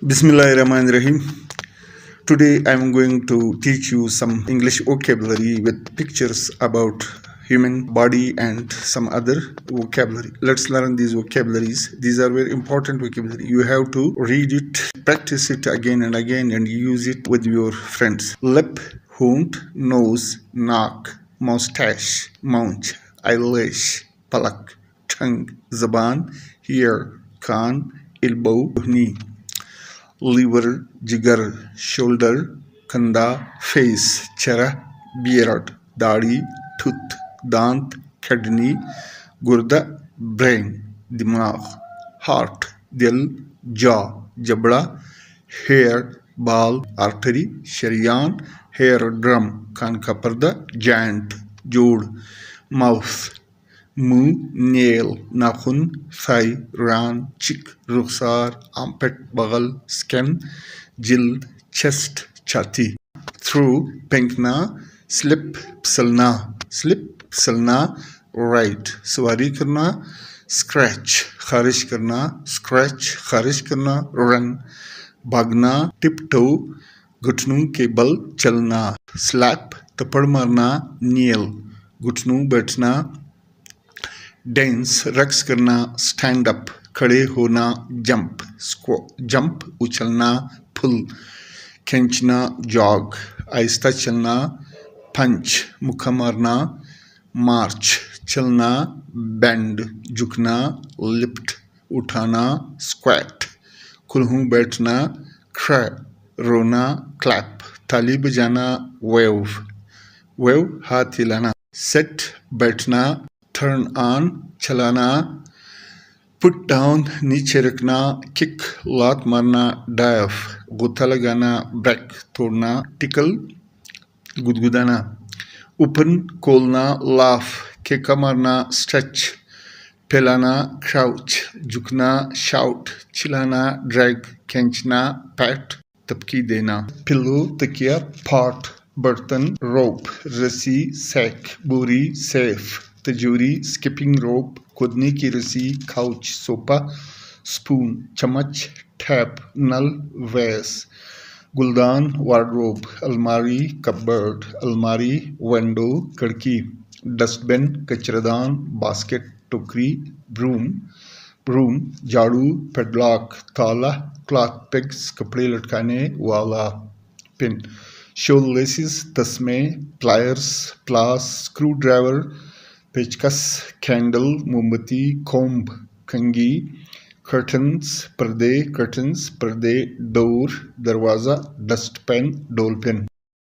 Bismillahirrahmanirrahim. Today I am going to teach you some English vocabulary with pictures about human body and some other vocabulary. Let's learn these vocabularies. These are very important vocabulary. You have to read it, practice it again and again, and use it with your friends. Lip, hoont, nose, naak, mustache, mount, eyelash, palak, tongue, zaban, ear, can't, elbow, knee. Liver, jigar, shoulder, kanda, face, chera, beard, दाढ़ी, tooth, दांत, kidney, गुर्दा, brain, दिमाग, heart, दिल, jaw, जबड़ा, hair, बाल, artery, शरियान, hair drum, कान का पर्दा, joint, जोड़, mouth, मुंह, नेल, नाखून, थाई, रान, चिक, रुखसार, आर्मपिट, बगल, स्किन, जिल्द, चेस्ट, छाती. थ्रू, फेंकना, स्लिप, फिसलना, राइट, सवारी करना, स्क्रैच, खारिश करना, रन, भागना, टिपटो, घुटनों के बल चलना, स्लैप, थप्पड़ मारना, नील, घुटनों बैठना, डेंस, रक्स करना, स्टैंड अप, खड़े होना, जंप, उछलना, पुल, खींचना, जॉग, आहिस्ता चलना, पंच, मुक्का मारना, मार्च, चलना, बेंड, झुकना, लिफ्ट, उठाना, स्क्वैट, खुलहूं बैठना, क्रैप, रोना, क्लैप, ताली बजाना, वेव, हाथ हिलाना, सेट, बैठना, टर्न ऑन, चलाना, पुट डाउन, नीचे रखना, किक, लात मारना, डाइव, गुत्था लगाना, ब्रेक, तोड़ना, टिकल, गुदगुदाना, ओपन, खोलना, लाफ, केका मारना, स्ट्रेच, फैलाना, क्राउच, झुकना, शाउट, चिल्लाना, ड्रैग, खींचना, पैट, तपकी देना, पिल्लो, तकिया, पॉट, बर्तन, रोप, रस्सी, सैक, बोरी, सेफ, तजूरी, स्किपिंग रोप, कूदने की रस्सी, काउच, सोफा, स्पून, चम्मच, टैप, नल, वेस, गुलदान, वार्डरोब, अलमारी, कपबोर्ड, अलमारी, विंडो, खिड़की, डस्टबिन, कचरादान, बास्केट, टोकरी, ब्रूम, झाड़ू, पेडलॉक, ताला, क्लॉथ पिग्स, कपड़े लटकाने वाला, पिन, शोल लेसेस, तस्मे, प्लायर्स, प्लास, स्क्रू ड्राइवर, पेचकस, कैंडल, मोमबत्ती, कोम्ब, कंघी, कर्टन्स, पर्दे, डोर, दरवाज़ा, डस्टबिन, डोलफिन.